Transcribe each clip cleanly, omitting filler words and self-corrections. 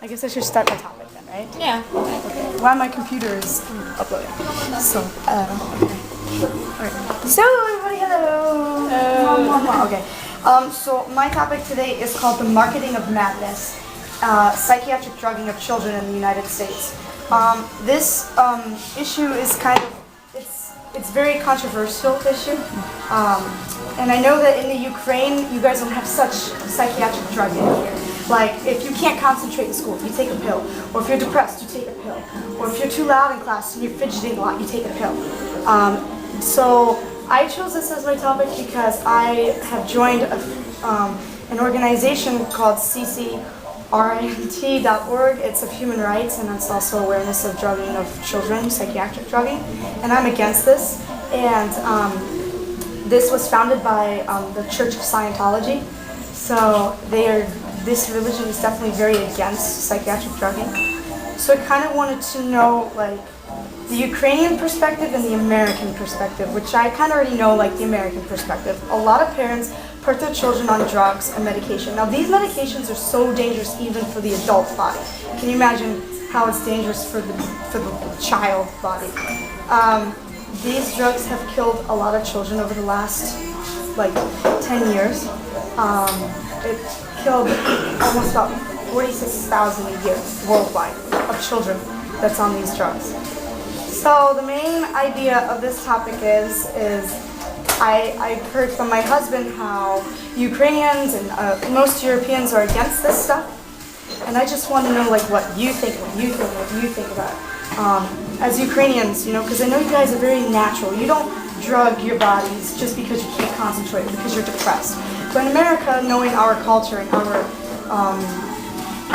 I guess I should start my topic then, right? Yeah. Okay. While my computer is uploading. So, okay. Alright. So, everybody, hello. Okay. So my topic today is called the marketing of madness, psychiatric drugging of children in the United States. This issue is kind of, it's very controversial issue. And I know that in the Ukraine, you guys don't have such psychiatric drugging here. Like, if you can't concentrate in school, you take a pill. Or if you're depressed, you take a pill. Or if you're too loud in class and you're fidgeting a lot, you take a pill. So I chose this as my topic because I have joined an organization called CCRNT.org. It's of human rights, and it's also awareness of drugging of children, psychiatric drugging. And I'm against this. And this was founded by the Church of Scientology. So this religion is definitely very against psychiatric drugging. So I kind of wanted to know, like, the Ukrainian perspective and the American perspective, which I kind of already know, like the American perspective. A lot of parents put their children on drugs and medication. Now, these medications are so dangerous even for the adult body. Can you imagine how it's dangerous for the child body? These drugs have killed a lot of children over the last, like, 10 years. It killed almost about 46,000 a year worldwide of children that's on these drugs. So the main idea of this topic is I heard from my husband how Ukrainians and most Europeans are against this stuff, and I just want to know, like, what you think about it. As Ukrainians, you know, because I know you guys are very natural. You don't drug your bodies just because you can't concentrate, because you're depressed. But in America, knowing our culture and our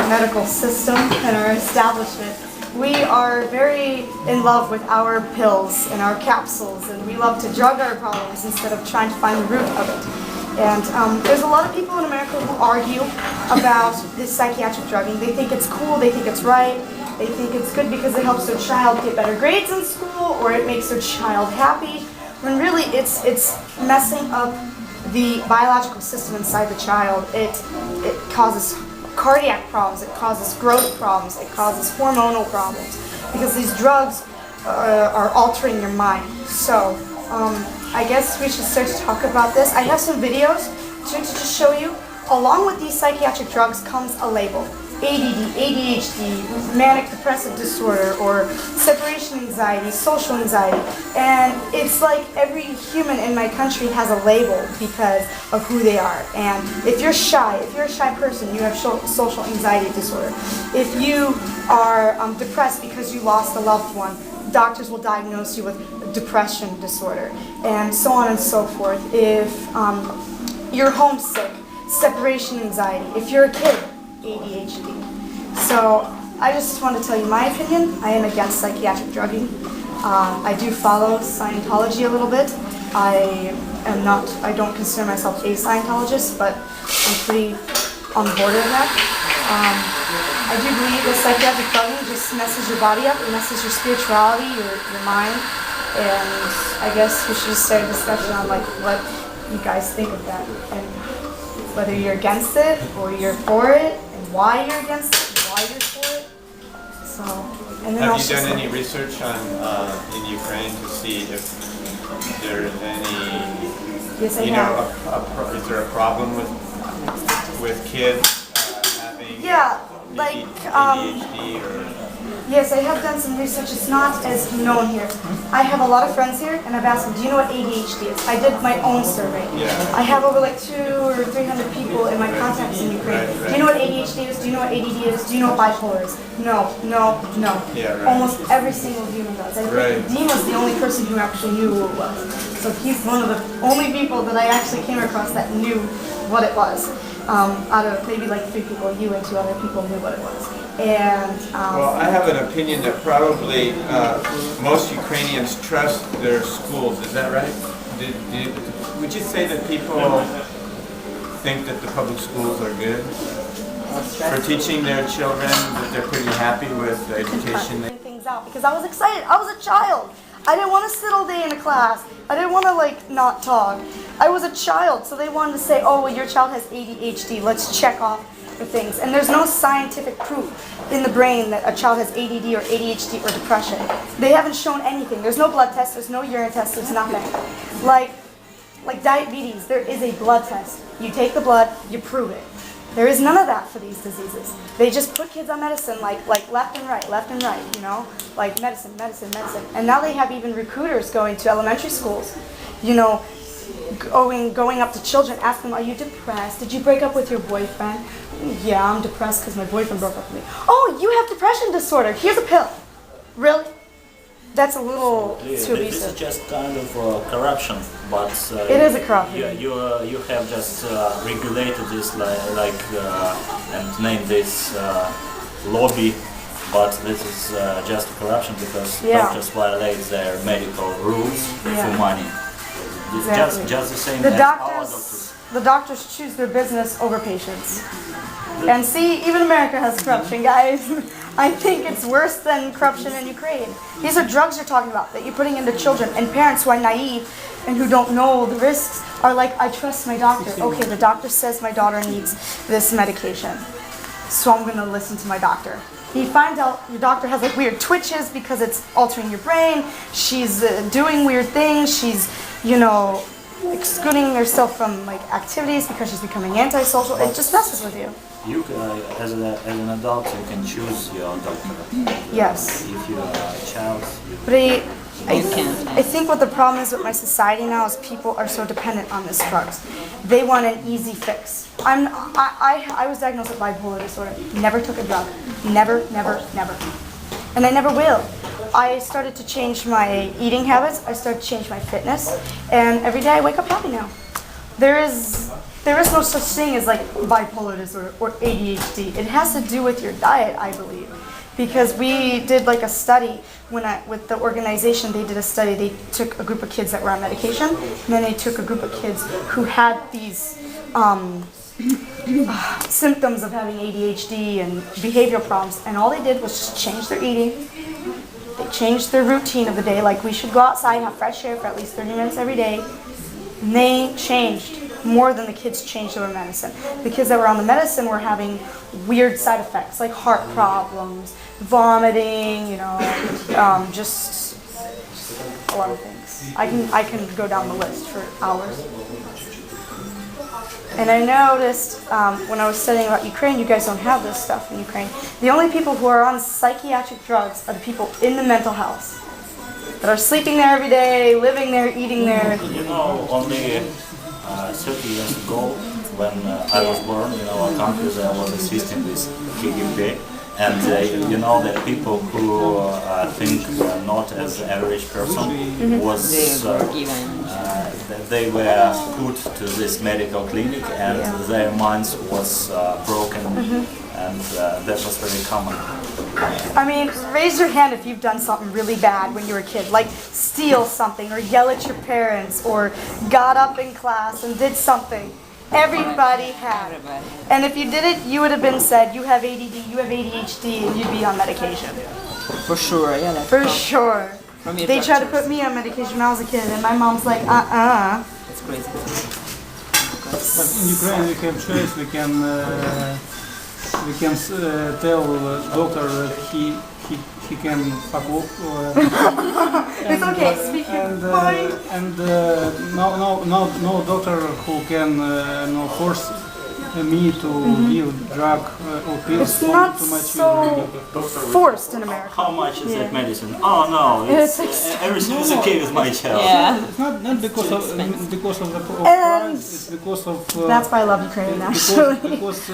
medical system and our establishment, we are very in love with our pills and our capsules, and we love to drug our problems instead of trying to find the root of it. And there's a lot of people in America who argue about this psychiatric drugging. They think it's cool, they think it's right, they think it's good because it helps their child get better grades in school, or it makes their child happy, when really it's messing up the biological system inside the child. It causes cardiac problems, it causes growth problems, it causes hormonal problems, because these drugs are altering your mind. So I guess we should start to talk about this. I have some videos to just show you. Along with these psychiatric drugs comes a label: ADD, ADHD, manic depressive disorder, or separation anxiety, social anxiety. And it's like every human in my country has a label because of who they are. And if you're a shy person, you have social anxiety disorder. If you are depressed because you lost a loved one, doctors will diagnose you with depression disorder, and so on and so forth. If you're homesick, separation anxiety. If you're a kid, ADHD. So I just want to tell you my opinion. I am against psychiatric drugging. I do follow Scientology a little bit. I don't consider myself a Scientologist, but I'm pretty on board with that. I do believe that psychiatric drugging just messes your body up, it messes your spirituality, your mind, and I guess we should just start a discussion on, like, what you guys think of that, and whether you're against it or you're for it, and why you're against it, and why you're for it. So, and then have you done any research on in Ukraine to see if there's any? Yes, I you have. know, is there a problem with kids having like ADHD or? Yes, I have done some research. It's not as known here. I have a lot of friends here, and I've asked them, do you know what ADHD is? I did my own survey. Yeah. I have over like 200 or 300 people in my contacts in Ukraine. Right. Do you know what ADHD is? Do you know what ADD is? Do you know what bipolar is? No. Yeah, right. Almost every single human does. I think Dima's the only person who actually knew who it was. So he's one of the only people that I actually came across that knew what it was. Out of maybe like 3 people, you and 2 other people knew what it was. And well, I have an opinion that probably most Ukrainians trust their schools. Is that right? Would you say that people think that the public schools are good for teaching their children, that they're pretty happy with the education? Things out because I was excited. I was a child. I didn't want to sit all day in a class. I didn't want to, like, not talk. I was a child, so they wanted to say, oh, well, your child has ADHD. Let's check off for things, and there's no scientific proof in the brain that a child has ADD or ADHD or depression. They haven't shown anything. There's no blood test, there's no urine test, there's nothing. Like diabetes, there is a blood test. You take the blood, you prove it. There is none of that for these diseases. They just put kids on medicine like left and right, you know? Like medicine. And now they have even recruiters going to elementary schools, you know, going up to children, asking them, are you depressed? Did you break up with your boyfriend? Yeah, I'm depressed because my boyfriend broke up with me. Oh, you have depression disorder. Here's a pill. Really? That's a little too This abusive. is just kind of corruption, but It is a corruption. You have just regulated this and named this lobby, but this is just corruption because doctors violate their medical rules for money. It's Exactly. just the same The as our doctors. doctors choose their business over patients. And see, even America has corruption, guys. I think it's worse than corruption in Ukraine. These are drugs you're talking about that you're putting into children, and parents who are naive and who don't know the risks are like, I trust my doctor. Okay, the doctor says my daughter needs this medication, so I'm gonna listen to my doctor. You find out your doctor has like weird twitches because it's altering your brain. She's doing weird things. She's, you know, excluding herself from like activities because she's becoming antisocial. It just messes with you. You as an adult, you can choose your doctor. Yes. If you're a child, But I think what the problem is with my society now is people are so dependent on these drugs. They want an easy fix. I was diagnosed with bipolar disorder. Never took a drug. Never. And I never will. I started to change my eating habits. I started to change my fitness. And every day I wake up happy now. There is no such thing as like bipolar disorder or ADHD. It has to do with your diet, I believe. Because we did like a study with the organization, they did a study. They took a group of kids that were on medication, and then they took a group of kids who had these symptoms of having ADHD and behavioral problems, and all they did was just change their eating. They changed their routine of the day, like we should go outside, have fresh air for at least 30 minutes every day. And they changed more than the kids changed their medicine. The kids that were on the medicine were having weird side effects like heart problems, vomiting, you know, just a lot of things. I can go down the list for hours. And I noticed when I was studying about Ukraine, you guys don't have this stuff in Ukraine. The only people who are on psychiatric drugs are the people in the mental health that are sleeping there every day, living there, eating there. you know, only 30 years ago, when I was born in our country, there was a system with KGB, and you know that people who think not as an average person was they were put to this medical clinic, and their minds was broken, and that was very common. I mean, raise your hand if you've done something really bad when you were a kid, like steal something or yell at your parents or got up in class and did something. Everybody had. And if you did it, you would have been said, you have ADD, you have ADHD, and you'd be on medication. For sure, yeah. That's For sure. From your They tried to doctors. put me on medication when I was a kid, and my mom's like, uh-uh. It's crazy. But in Ukraine we have choice. We can tell doctor that he can fuck off. It's okay, speak your mind. No doctor who can no force me to give drug or pills. It's not too much. so forced in America. How much is that medicine? Oh no, it's, everything is okay with my child. Yeah. It's not because of the And price. It's because of that's why I love Ukraine, actually. because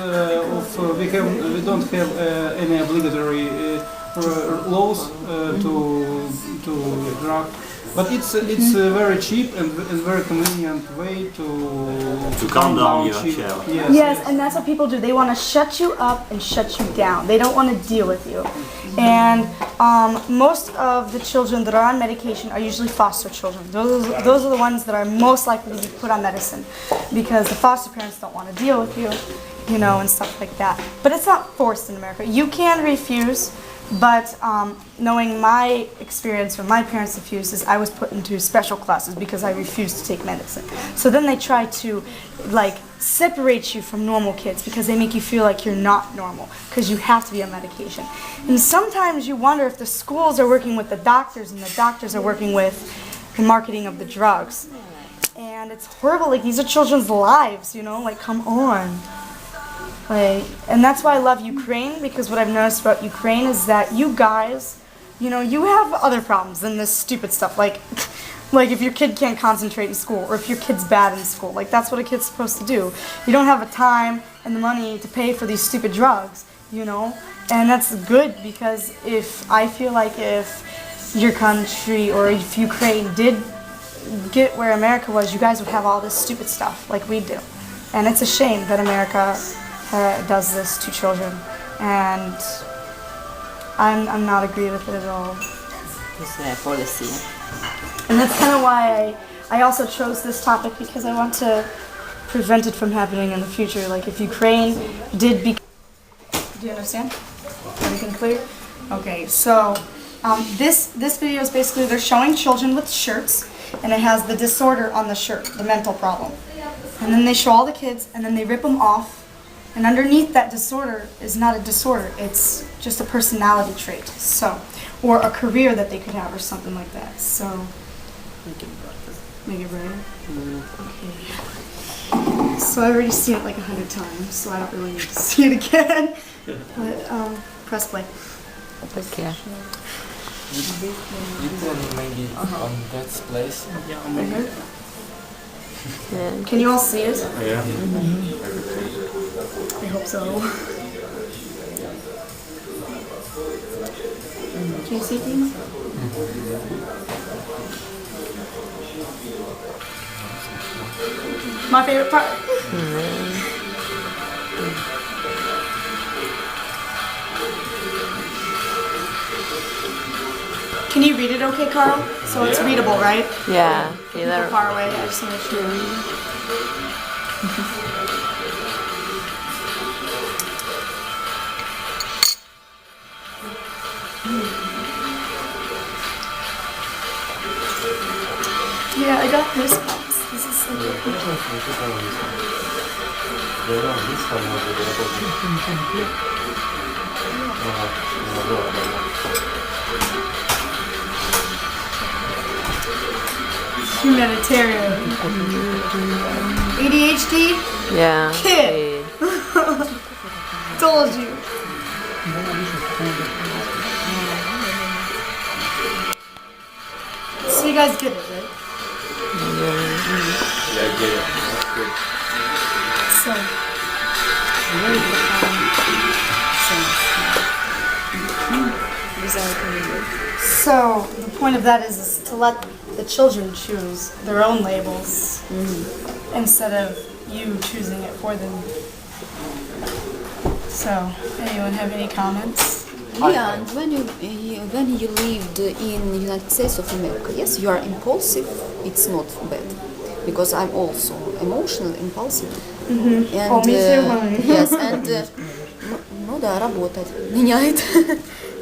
we don't have any obligatory laws to drug, but it's a very cheap and very convenient way to calm down your cheap. child. Yes, and that's what people do. They want to shut you up and shut you down. They don't want to deal with you. And most of the children that are on medication are usually foster children. Those are the ones that are most likely to be put on medicine because the foster parents don't want to deal with you, you know, and stuff like that. But it's not forced in America. You can refuse, But knowing my experience from my parents' refused is I was put into special classes because I refused to take medicine. So then they try to like separate you from normal kids because they make you feel like you're not normal because you have to be on medication. And sometimes you wonder if the schools are working with the doctors and the doctors are working with the marketing of the drugs. And it's horrible, like these are children's lives, you know, like come on. Like, and that's why I love Ukraine, because what I've noticed about Ukraine is that you guys, you know, you have other problems than this stupid stuff. Like if your kid can't concentrate in school, or if your kid's bad in school. Like, that's what a kid's supposed to do. You don't have the time and the money to pay for these stupid drugs, you know? And that's good, because I feel like if your country, or if Ukraine did get where America was, you guys would have all this stupid stuff like we do. And it's a shame that America does this to children, and I'm not agree with it at all. It's a policy. And that's kind of why I also chose this topic, because I want to prevent it from happening in the future. Like if Ukraine did be... Do you understand? Everything clear? Okay, so this video is basically they're showing children with shirts, and it has the disorder on the shirt, the mental problem. And then they show all the kids, and then they rip them off. And underneath that disorder is not a disorder, it's just a personality trait. So, or a career that they could have, or something like that. So, make it brighter. Okay. So I've already seen it like 100 times, so I don't really need to see it again. But press play. Okay. You can maybe on that place. Yeah. Can you all see it? Yeah. I hope so. Can you see things? My favorite part. Can you read it okay, Carl? So it's readable, right? Yeah. People far away, I just want to make sure. Yeah, I got goosebumps. This is so good. Humanitarian. ADHD? Yeah. Kid. Told you. So you guys get it, right? Yeah, I get it. That's good. So the point of that is to let the children choose their own labels instead of you choosing it for them. So, anyone have any comments? Yeah, and when you lived in the United States of America, yes, you are impulsive. It's not bad, because I'm also emotionally impulsive. And Oh, me too. yes, and ну да, работает, меняет.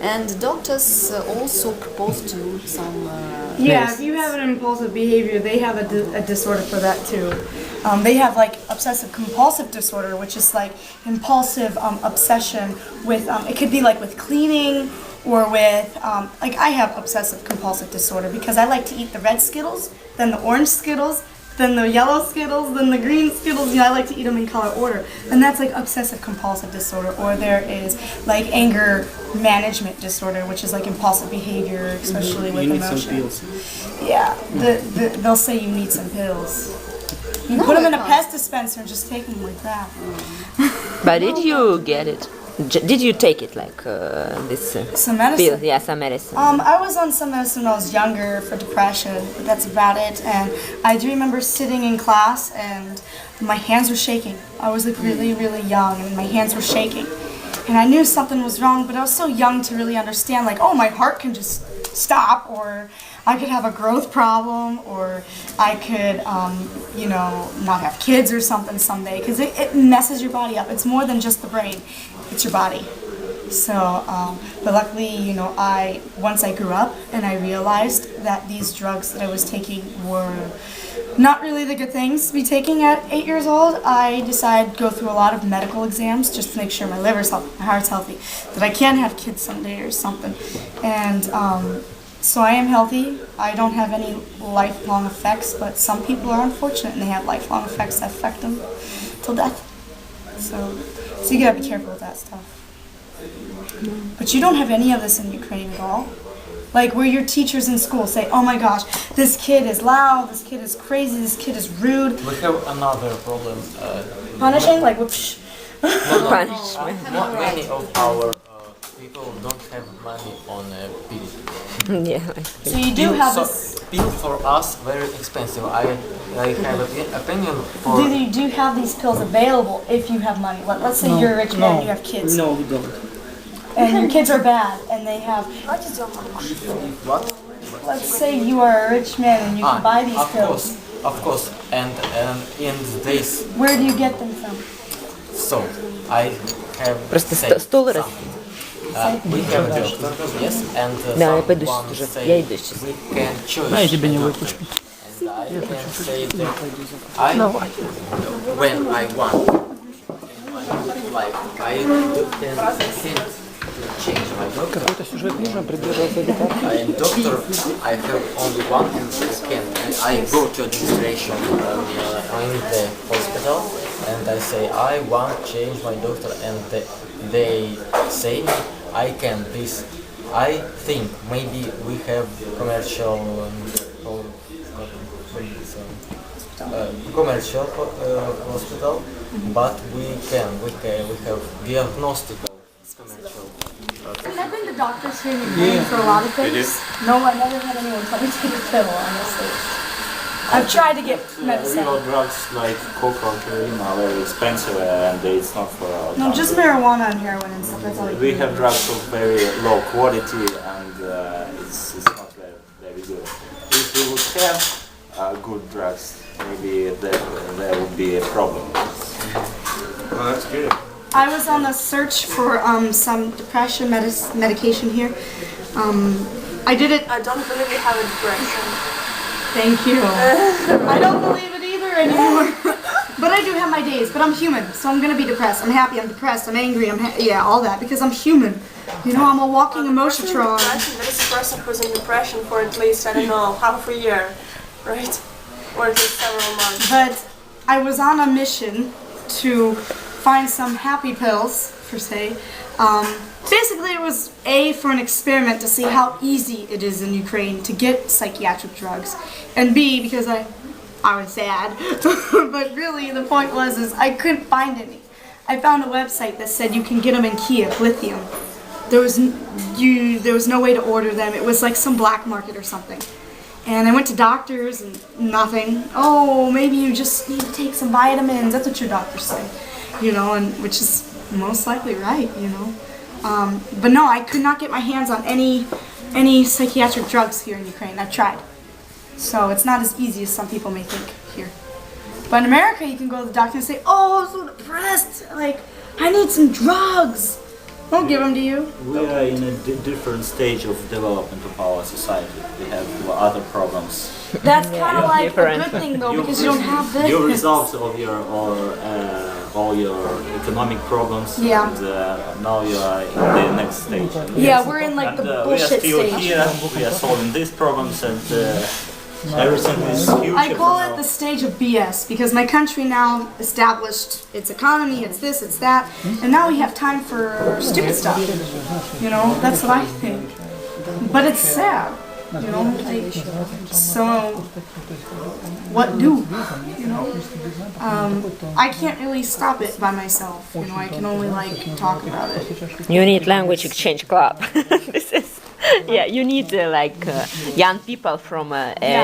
And doctors also propose to you some. Yeah, if you have an impulsive behavior, they have a disorder for that too. They have like obsessive compulsive disorder, which is like impulsive obsession with, it could be like with cleaning or with, like I have obsessive compulsive disorder because I like to eat the red Skittles, then the orange Skittles, then the yellow Skittles, then the green Skittles. You know, I like to eat them in color order. And that's like obsessive compulsive disorder. Or there is like anger management disorder, which is like impulsive behavior, especially with emotion. Yeah, they'll say you need some pills. You put them in a pest dispenser and just take them like that. But did you get it? Did you take it like this Some medicine. pill? Yeah, some medicine. I was on some medicine when I was younger for depression, but that's about it. And I do remember sitting in class and my hands were shaking. I was like really, really young and my hands were shaking. And I knew something was wrong, but I was so young to really understand, like, oh, my heart can just stop, or I could have a growth problem, or I could, you know, not have kids or something someday, because it messes your body up. It's more than just the brain, it's your body. So, but luckily, once I grew up and I realized that these drugs that I was taking were not really the good things to be taking at 8 years old, I decided to go through a lot of medical exams just to make sure my liver's healthy, my heart's healthy, that I can have kids someday or something. And so I am healthy. I don't have any lifelong effects, but some people are unfortunate and they have lifelong effects that affect them till death. So you gotta be careful with that stuff. But you don't have any of this in Ukraine at all? Like where your teachers in school say, oh my gosh, this kid is loud, this kid is crazy, this kid is rude. We have another problem. Punishing? Like whoosh. Punishment. Many of our people don't have money on a pill. Yeah. So you do have this. Pill for us very expensive. I have an opinion for. You do have these pills available if you have money. Let's say you're a rich man and you have kids. No, we don't. And your kids are bad and they have. What? Let's say you are a rich man and you can buy these pills. Of course. And in this, Where do you get them from? so I have Просто said стол something. We have doctors, yes, and Да, я пойду someone сейчас уже. say Я иду сейчас. we can choose. Я тебе не a выпущу. doctor. And I can say that when I want in my life, I can change my doctor. Какой-то сюжет нужно придерживаться гитары. I am doctor. I have only one who can. I go to administration in the hospital and I say I want to change my doctor and they say me I can this. I think maybe we have commercial hospital, but we have diagnostical commercial. I've been to doctors here in Ukraine for a lot of things. No, I never had anyone tell me to take a pill, honestly. I've tried to get medicine. Real drugs like coke or heroin are very expensive and it's not for our No, just marijuana and heroin and stuff. That's all you We can have do. drugs of very low quality and it's not very good. If we would have good drugs, maybe there would be a problem. Well, that's good. I was on a search for some depression medication here. I did it. I don't believe you have a depression. Thank you. I don't believe it either anymore. But I do have my days. But I'm human, so I'm gonna be depressed. I'm happy. I'm depressed. I'm angry. All that because I'm human. I'm a walking emotiontron. There is a person who's in depression for at least, I don't know, half a year, right? Or at least several months. But I was on a mission to find some happy pills, per se. Basically, it was A, for an experiment to see how easy it is in Ukraine to get psychiatric drugs, and B, because I was sad. But really, the point was I couldn't find any. I found a website that said you can get them in Kiev, lithium. There was no way to order them. It was like some black market or something. And I went to doctors and nothing. Oh, maybe you just need to take some vitamins. That's what your doctors say, and which is most likely right, But no, I could not get my hands on any psychiatric drugs here in Ukraine. I've tried. So it's not as easy as some people may think here. But in America, you can go to the doctor and say, oh, I'm so depressed. Like, I need some drugs. They'll give them to you. We are in a different stage of development of our society. We have other problems. That's kind of like different. a good thing, though, because you don't have this. Your results of all your economic problems. Yeah. And now you are in the next stage. Yeah, we're in like the We are bullshit still stage. here. We are solving these problems, and everything is huge. I call it the stage of BS because my country now established its economy, it's this, it's that, and now we have time for stupid stuff. That's what I think. But it's sad. So what do? I can't really stop it by myself. I can only talk about it. You need language exchange club. This is, you need young people from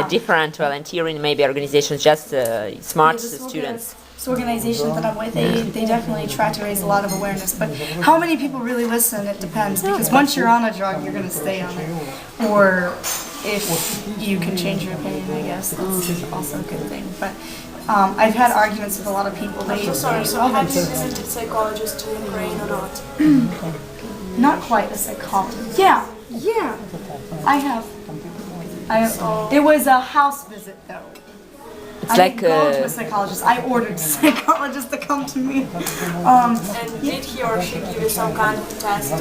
different volunteering maybe organizations, just smart students. This organization that I'm with, they definitely try to raise a lot of awareness. But how many people really listen, it depends. Because once you're on a drug, you're going to stay on it. Or if you can change your opinion, I guess, that's also a good thing. But I've had arguments with a lot of people. So have you visited psychologists in Ukraine or not? not quite a psychologist. Yeah, yeah. I have. It was a house visit though. It's I like didn't go to a psychologist. I ordered a psychologist to come to me. And did he or she give you some kind of test?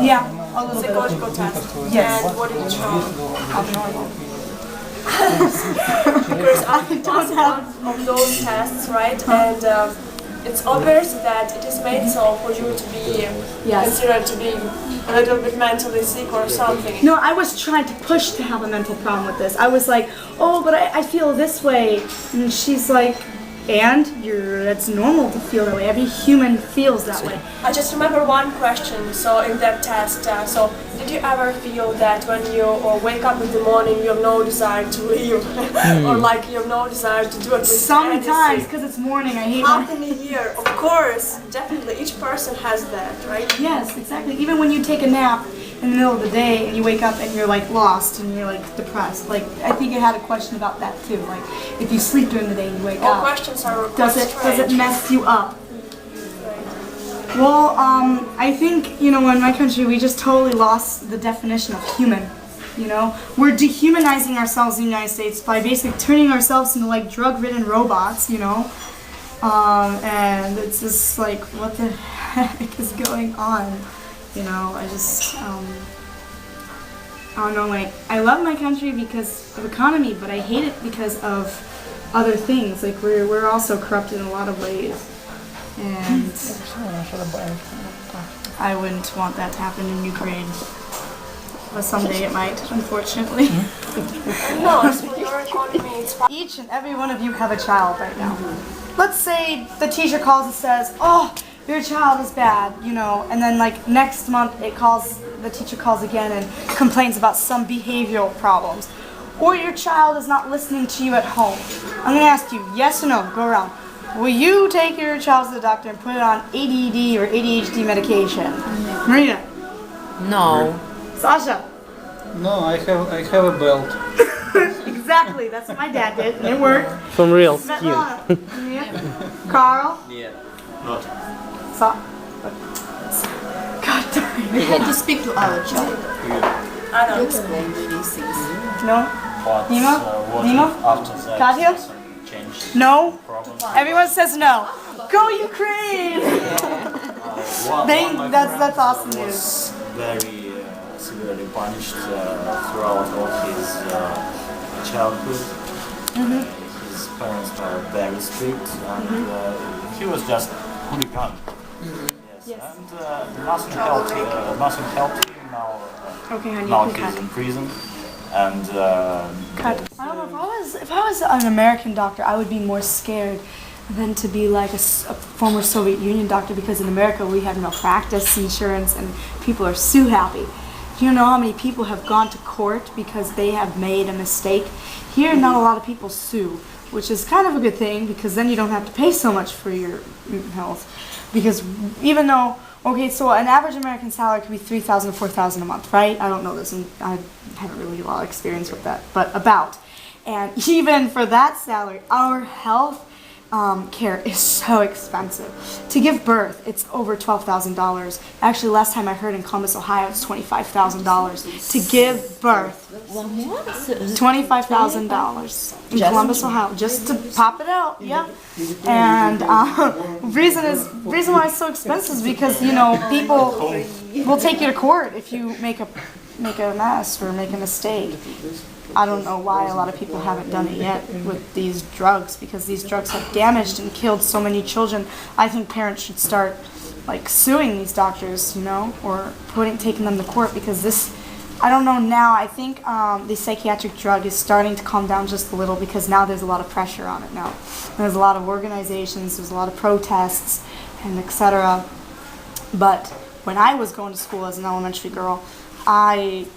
Yeah, a little bit. Psychological test? Yes. And what did it show? Abnormal. Because I was one of those tests, right? And it's obvious that it is made so for you to be considered to be a little bit mentally sick or something. No, I was trying to push to have a mental problem with this. I was like, oh, but I feel this way. And she's like, and that's normal to feel that way. Every human feels that way. I just remember one question. So in that test, so did you ever feel that when you wake up in the morning, you have no desire to leave, or like you have no desire to do it? Sometimes, because it's morning, I hate How morning. can you hear? Of course, definitely, each person has that, right? Yes, exactly. Even when you take a nap in the middle of the day and you wake up and you're like lost and you're like depressed. Like I think I had a question about that too. Like if you sleep during the day and you wake All up, questions are does it mess you up? Well, I think, in my country we just totally lost the definition of human. We're dehumanizing ourselves in the United States by basically turning ourselves into like drug-ridden robots, and it's just like, what the heck is going on? I just, I don't know, like, I love my country because of economy, but I hate it because of other things. Like, we're also corrupted in a lot of ways. And I wouldn't want that to happen in Ukraine. But someday it might, unfortunately. No, it's for your economy. It's fine. Each and every one of you have a child right now. Let's say the teacher calls and says, oh, your child is bad, and then like next month the teacher calls again and complains about some behavioral problems. Or your child is not listening to you at home. I'm going to ask you, yes or no, go around. Will you take your child to the doctor and put it on ADD or ADHD medication? Marina? No. Sasha? No, I have a belt. Exactly, that's what my dad did, and it worked. From real Svetlana? Yeah. Carl? Yeah. God darn We it. had to speak to our child I to don't. explain these things. No? But Dima? what Dima? if after that Katya? something changed? No? Problem? Everyone says no. Go Ukraine! That's awesome news. Was very severely punished throughout all his childhood. His parents were very strict, and he was just hooligan. Yes. And nothing helped him now. Okay, honey, Now you can he's cut. in prison, and Cut. I don't know, if I was an American doctor, I would be more scared than to be like a former Soviet Union doctor, because in America we have malpractice insurance and people are sue happy. Do you know how many people have gone to court because they have made a mistake? Here, not a lot of people sue, which is kind of a good thing, because then you don't have to pay so much for your health. Because even though, okay, so an average American salary could be $3,000 to $4,000 a month, right? I don't know this, and I haven't really a lot of experience with that, but about. And even for that salary, our health care is so expensive. To give birth, it's over $12,000. Actually, last time I heard in Columbus, Ohio, it's $25,000 to give birth. $25,000 in Columbus, Ohio, just to pop it out. Yeah. And reason why it's so expensive is because people will take you to court if you make a mess or make a mistake. I don't know why a lot of people haven't done it yet with these drugs, because these drugs have damaged and killed so many children. I think parents should start like suing these doctors, or taking them to court, because this, I don't know now, I think the psychiatric drug is starting to calm down just a little, because now there's a lot of pressure on it now. There's a lot of organizations, there's a lot of protests, and etc. But when I was going to school as an elementary girl, I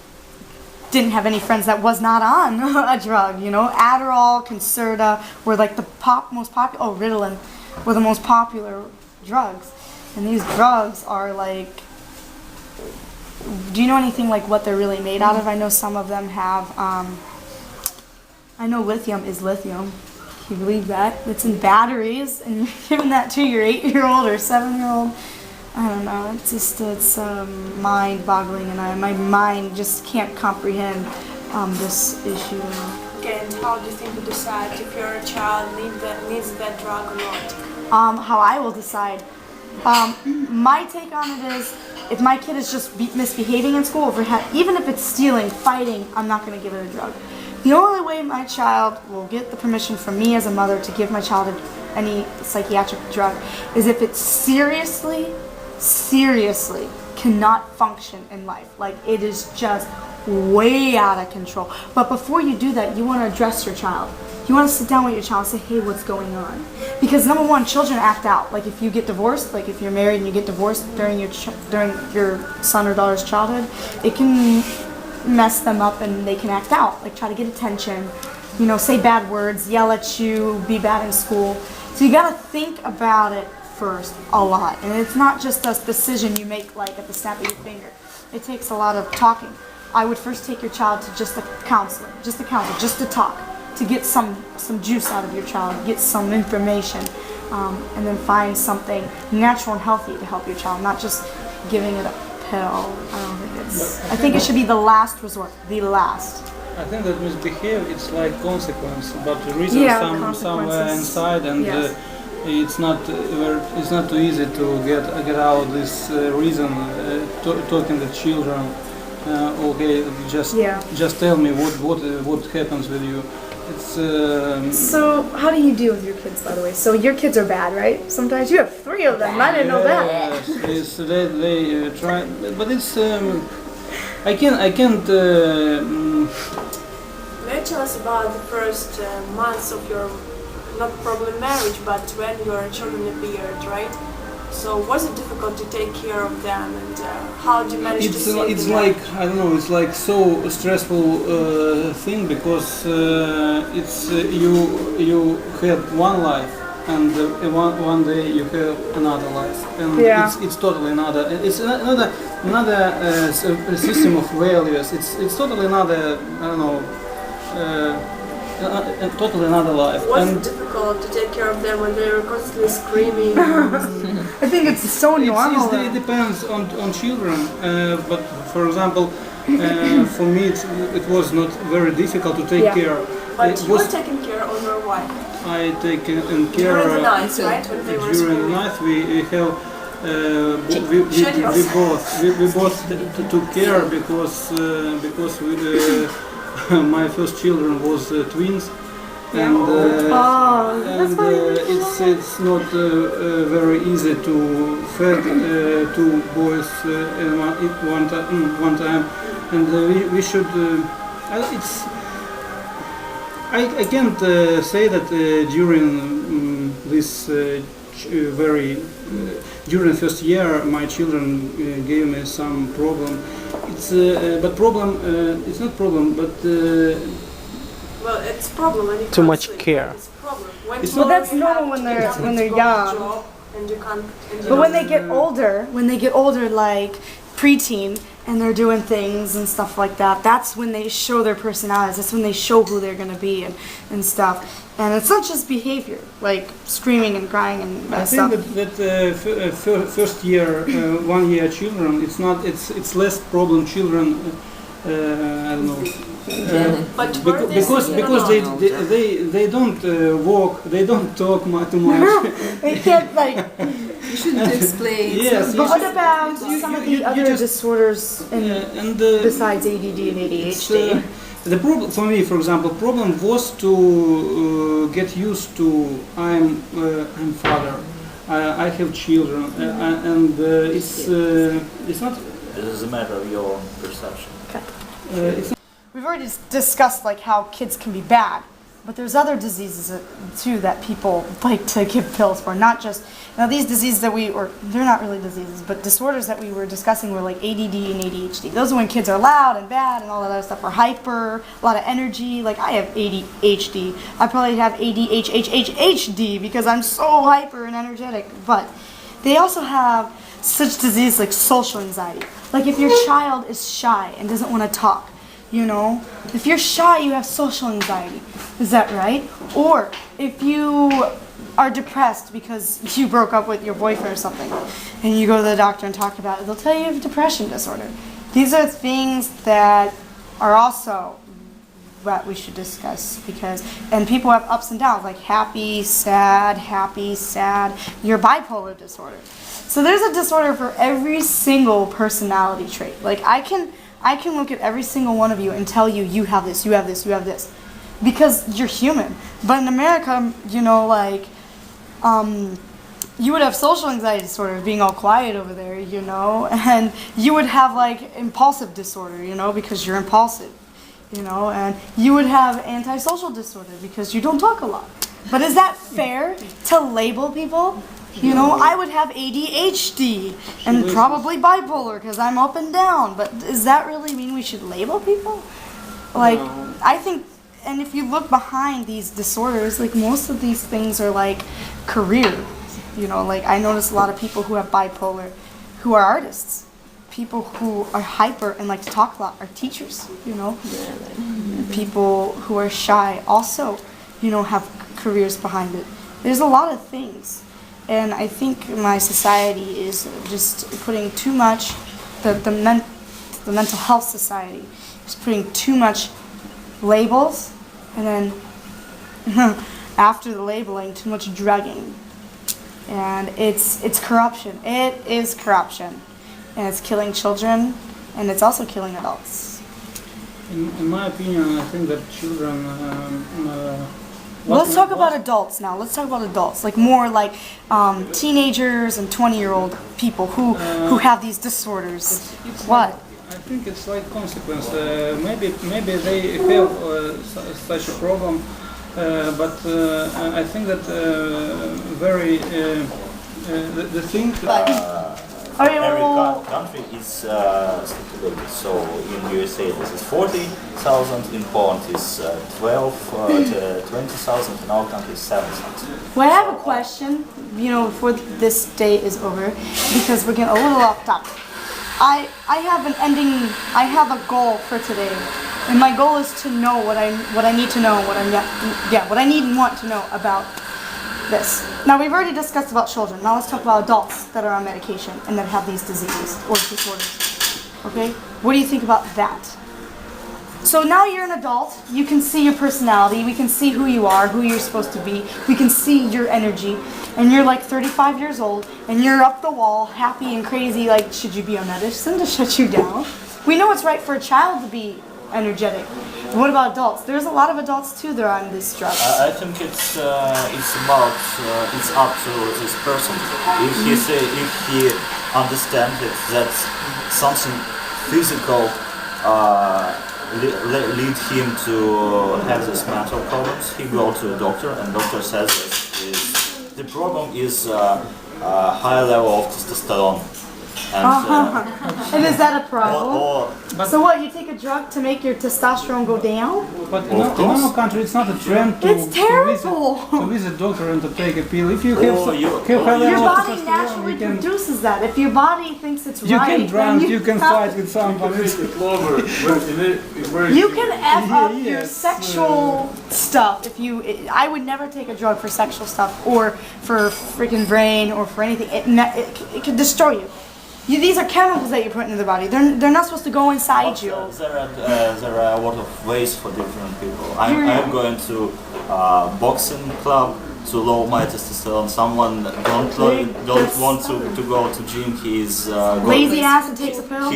didn't have any friends that was not on a drug, Adderall, Concerta were like the most popular, Ritalin were the most popular drugs. And these drugs are like, do you know anything like what they're really made out of? I know some of them have, I know lithium is lithium. Can you believe that? It's in batteries, and you're giving that to your 8-year-old or 7-year-old. I don't know. It's mind-boggling, and my mind just can't comprehend this issue. Okay, and how do you think you decide if your child needs that drug or not? How I will decide. My take on it is, if my kid is just misbehaving in school, even if it's stealing, fighting, I'm not going to give it a drug. The only way my child will get the permission from me as a mother to give my child any psychiatric drug is if it seriously cannot function in life. Like, it is just way out of control. But before you do that, you want to address your child. You want to sit down with your child and say, hey, what's going on? Because number one, children act out. Like, if you get divorced, like if you're married and you get divorced during your son or daughter's childhood, it can mess them up and they can act out. Like, try to get attention, say bad words, yell at you, be bad in school. So you got to think about it first a lot. And it's not just a decision you make like at the snap of your finger. It takes a lot of talking. I would first take your child to just a counselor, just to talk, to get some juice out of your child, get some information, and then find something natural and healthy to help your child, not just giving it a pill. I think it should be the last resort, the last. I think that misbehave it's like consequence, but the reason somewhere inside, and yes. It's not too easy to get out this reason. Talking to children, okay, just tell me what happens with you. It's So how do you deal with your kids, by the way? So your kids are bad, right? Sometimes you have 3 of them. I didn't know that. Yes, they try, but it's I can't. May you tell us about the first months of your, not probably marriage, but when your children appeared, right? So was it difficult to take care of them, and how did you manage to save them? It's like, I don't know, it's like so stressful thing, because it's you had one life, and one day you have another life, and it's totally another. It's another system of values. It's totally another. I don't know. Totally another life. Was it difficult to take care of them when they were constantly screaming? I think it's so normal. It depends on children. But for example, for me it was not very difficult to take care. But you were taking care of your wife. I take care during the night, right? When they were during the screaming. night we have. We both took care because my first children was twins, and it's not very easy to feed 2 boys one time, and we should. I can't say that during this during first year my children gave me some problem. It's it's not problem, but well, it's problem when you too can't much sleep. care. It's problem. When Well, that's normal when they're young. And you can't. And you But when they get older, like preteen, and they're doing things and stuff like that, that's when they show their personalities. That's when they show who they're gonna be and stuff. And it's not just behavior, like screaming and crying and I stuff. think that first year, 1 year children, it's less problem children. I don't know. But Because they don't walk, they don't talk too much. They can't like. You shouldn't explain. Yes. But what about some of the other disorders besides ADD and ADHD? The problem for me, for example, problem was to get used to I'm father, I have children, and it's not. This is a matter of your own perception. We've already discussed like how kids can be bad, but there's other diseases too that people like to give pills for. Not just these diseases that they're not really diseases, but disorders that we were discussing were like ADD and ADHD. Those are when kids are loud and bad and all that other stuff, or hyper, a lot of energy. Like I have ADHD. I probably have ADHD because I'm so hyper and energetic. But they also have such disease like social anxiety. Like if your child is shy and doesn't want to talk, if you're shy, you have social anxiety. Is that right? Or if you are depressed because you broke up with your boyfriend or something, and you go to the doctor and talk about it, they'll tell you you have depression disorder. These are things that are also what we should discuss and people have ups and downs, like happy, sad, your bipolar disorder. So there's a disorder for every single personality trait. Like I can look at every single one of you and tell you, you have this, you have this, you have this. Because you're human. But in America, you know, like, you would have social anxiety disorder, being all quiet over there, you know, and you would have like impulsive disorder, you know, because you're impulsive, you know, and you would have antisocial disorder because you don't talk a lot. But is that fair to label people? You know, I would have ADHD and probably bipolar because I'm up and down. But does that really mean we should label people? Like, I think, and if you look behind these disorders, like most of these things are like career. You know, like I notice a lot of people who have bipolar who are artists. People who are hyper and like to talk a lot are teachers, you know. People who are shy also, you know, have careers behind it. There's a lot of things. And I think my society is just putting too much, the mental health society is putting too much labels, and then after the labeling, too much drugging. And it's corruption. It is corruption. And it's killing children, and it's also killing adults. In my opinion, I think that children... Let's talk about adults now. Let's talk about adults, like more like teenagers and 20-year-old people who have these disorders. What? I think it's like consequence. Maybe they have such a problem, but I think that the thing. Every country is stipulated. So in USA this is 40,000, in Poland is 20,000, in our country is 7,000. Well, I have a question, you know, before this day is over, because we're getting a little off topic. I have a goal for today, and my goal is to know what I need to know, what I need and want to know about this. Now, we've already discussed about children. Now let's talk about adults that are on medication and that have these diseases or disorders. Okay? What do you think about that? So now you're an adult. You can see your personality. We can see who you are, who you're supposed to be. We can see your energy. And you're like 35 years old, and you're up the wall, happy and crazy, like, should you be on medicine to shut you down? We know it's right for a child to be energetic. What about adults? There's a lot of adults too that are on this drug. I think it's up to this person. If he understands that something physical lead him to have these mental problems, he go to a doctor, and doctor says the problem is high level of testosterone. And is that a problem? So what, you take a drug to make your testosterone go down? But in our country, it's not a trend to visit doctor and to take a pill. If you have your body naturally produces that. If your body thinks it's you right, can drunk, you can fight with somebody. You can F up your sexual stuff. I would never take a drug for sexual stuff or for freaking brain or for anything. It could destroy you. These are chemicals that you put into the body. They're not supposed to go inside you. There are a lot of ways for different people. I'm going to boxing club to lower my testosterone. Someone don't want to go to gym. He's lazy ass and takes a pill.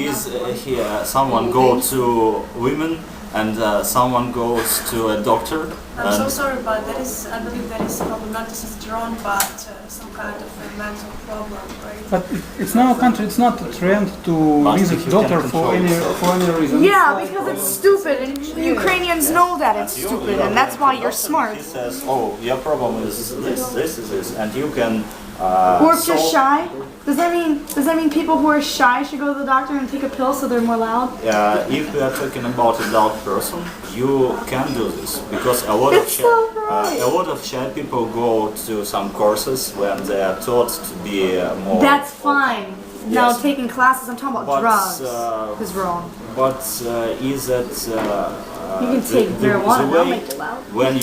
Someone go to women, and someone goes to a doctor. I'm so sorry, but I believe that is probably not testosterone, but some kind of a mental problem, right? But it's now a country. It's not a trend to visit doctor for any reason. Yeah, because it's stupid, and Ukrainians know that it's stupid, and that's why you're smart. He says, "Oh, your problem is this, and you can." Or if you're shy, does that mean people who are shy should go to the doctor and take a pill so they're more loud? If we are talking about adult person, you can do this because a lot of shy people go to some courses when they are taught to be more. That's fine. Yes. Now taking classes, I'm talking about drugs. Is wrong. But is that you can take marijuana? That'll make it loud. When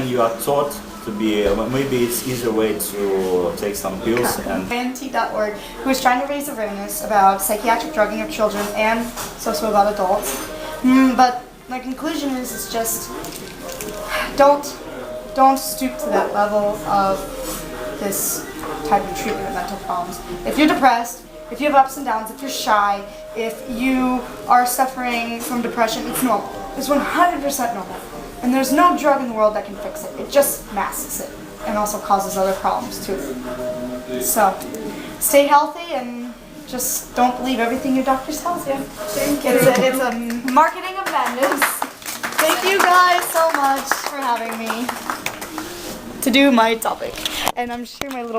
you are taught to to be, maybe it's easier way to take some pills and INT.org, who is trying to raise awareness about psychiatric drugging of children and also about adults. But my conclusion is just don't stoop to that level of this type of treatment of mental problems. If you're depressed, if you have ups and downs, if you're shy, if you are suffering from depression, it's normal. It's 100% normal. And there's no drug in the world that can fix it. It just masks it and also causes other problems too. So, stay healthy and just don't believe everything your doctor tells you. Thank you. It's a marketing of madness. Thank you guys so much for having me to do my topic. And I'm sure my little